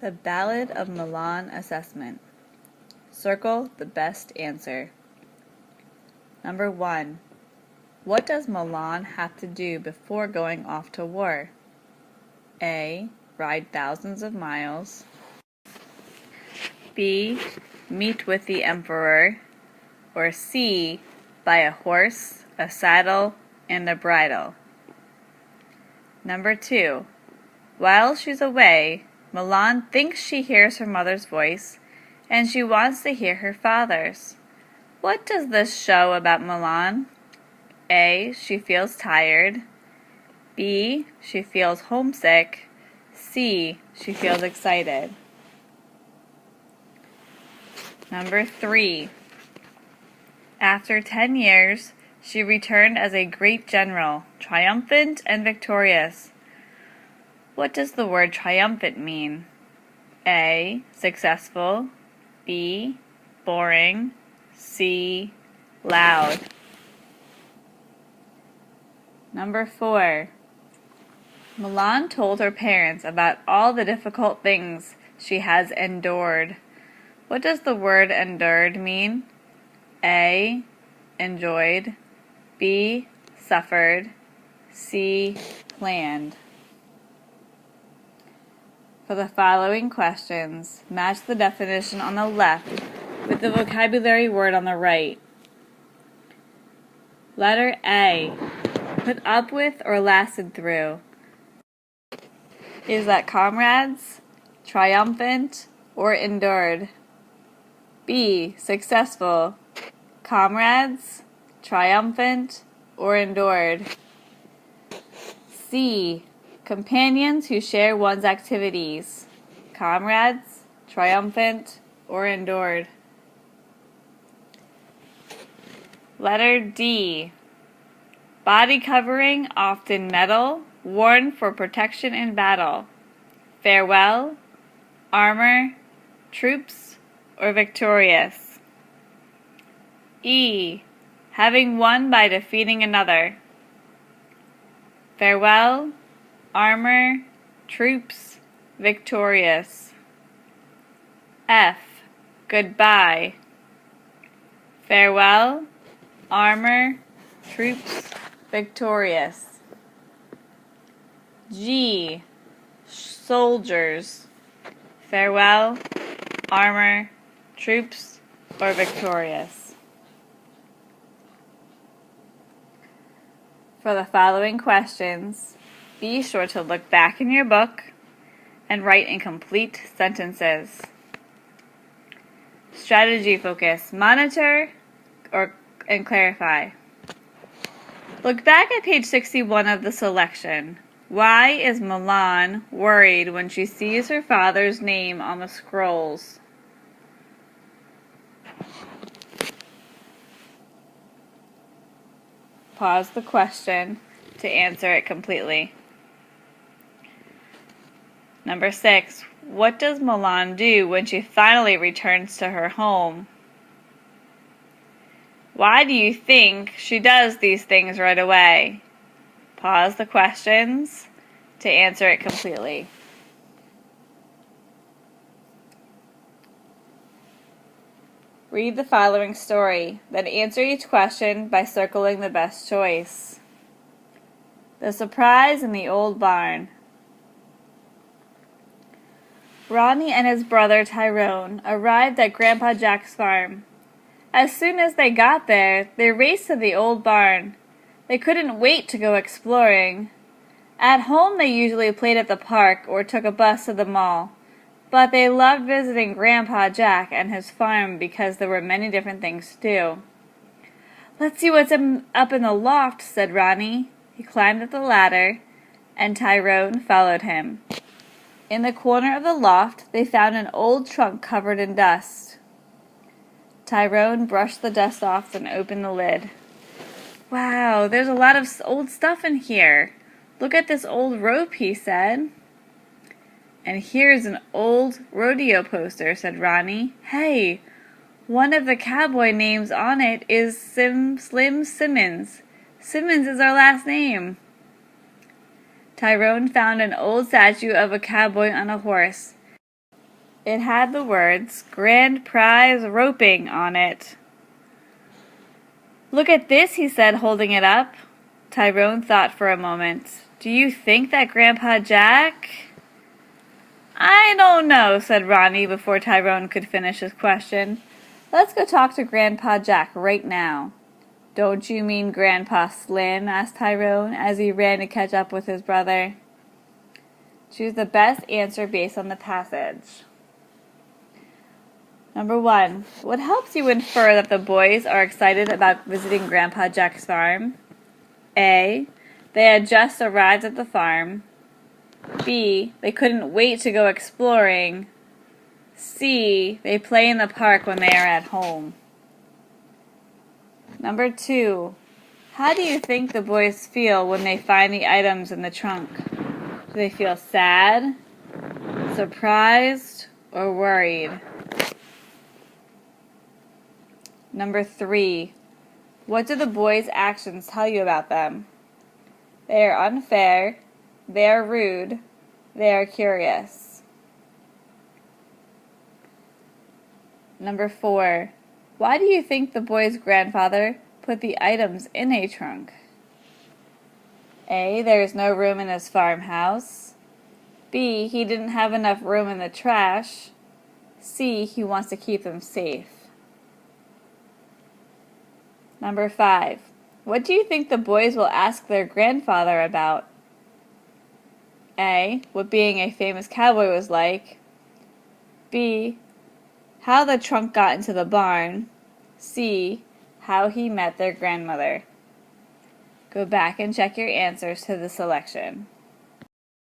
The Ballad of Mulan Assessment. Circle the best answer. Number 1. What does Mulan have to do before going off to war? A. Ride thousands of miles. B. Meet with the Emperor. Or C. Buy a horse, a saddle, and a bridle. Number 2. While she's away, Mulan thinks she hears her mother's voice, and she wants to hear her father's. What does this show about Mulan? A. She feels tired. B. She feels homesick. C. She feels excited. Number 3. After 10 years, she returned as a great general, triumphant and victorious. What does the word triumphant mean? A. Successful. B. Boring. C. Loud. Number 4. Mulan told her parents about all the difficult things she has endured. What does the word endured mean? A. Enjoyed. B. Suffered. C. Planned. For the following questions, match the definition on the left with the vocabulary word on the right. Letter A. Put up with or lasted through. Is that comrades, triumphant, or endured? B. Successful. Comrades, triumphant, or endured? C. Companions who share one's activities. Comrades, triumphant, or endured? Letter D. Body covering, often metal, worn for protection in battle. Farewell, armor, troops, or victorious? E. Having won by defeating another. Farewell, armor, troops, victorious. F. Goodbye. Farewell, armor, troops, victorious. G. Soldiers. Farewell, armor, troops, or victorious. For the following questions, be sure to look back in your book and write in complete sentences. Strategy focus. Monitor and clarify. Look back at page 61 of the selection. Why is Mulan worried when she sees her father's name on the scrolls? Pause the question to answer it completely. Number 6. What does Mulan do when she finally returns to her home? Why do you think she does these things right away? Pause the questions to answer it completely. Read the following story, then answer each question by circling the best choice. The surprise in the old barn. Ronnie and his brother Tyrone arrived at Grandpa Jack's farm. As soon as they got there, they raced to the old barn. They couldn't wait to go exploring. At home they usually played at the park or took a bus to the mall. But they loved visiting Grandpa Jack and his farm because there were many different things to do. "Let's see what's up in the loft," said Ronnie. He climbed up the ladder, and Tyrone followed him. In the corner of the loft, they found an old trunk covered in dust. Tyrone brushed the dust off and opened the lid. "Wow, there's a lot of old stuff in here. Look at this old rope," he said. "And here's an old rodeo poster," said Ronnie. "Hey, one of the cowboy names on it is Slim Simmons. Simmons is our last name." Tyrone found an old statue of a cowboy on a horse. It had the words, "Grand Prize Roping" on it. "Look at this," he said, holding it up. Tyrone thought for a moment. "Do you think that Grandpa Jack—" "I don't know," said Ronnie before Tyrone could finish his question. "Let's go talk to Grandpa Jack right now." "Don't you mean Grandpa Slim?" asked Tyrone as he ran to catch up with his brother. Choose the best answer based on the passage. Number 1. What helps you infer that the boys are excited about visiting Grandpa Jack's farm? A. They had just arrived at the farm. B. They couldn't wait to go exploring. C. They play in the park when they are at home. Number 2. How do you think the boys feel when they find the items in the trunk? Do they feel sad, surprised, or worried? Number 3. What do the boys' actions tell you about them? They are unfair, they are rude, they are curious. Number 4. Why do you think the boy's grandfather put the items in a trunk? A. There is no room in his farmhouse. B. He didn't have enough room in the trash. C. He wants to keep them safe. Number 5. What do you think the boys will ask their grandfather about? A. What being a famous cowboy was like. B. How the trunk got into the barn. C. How he met their grandmother. Go back and check your answers to the selection.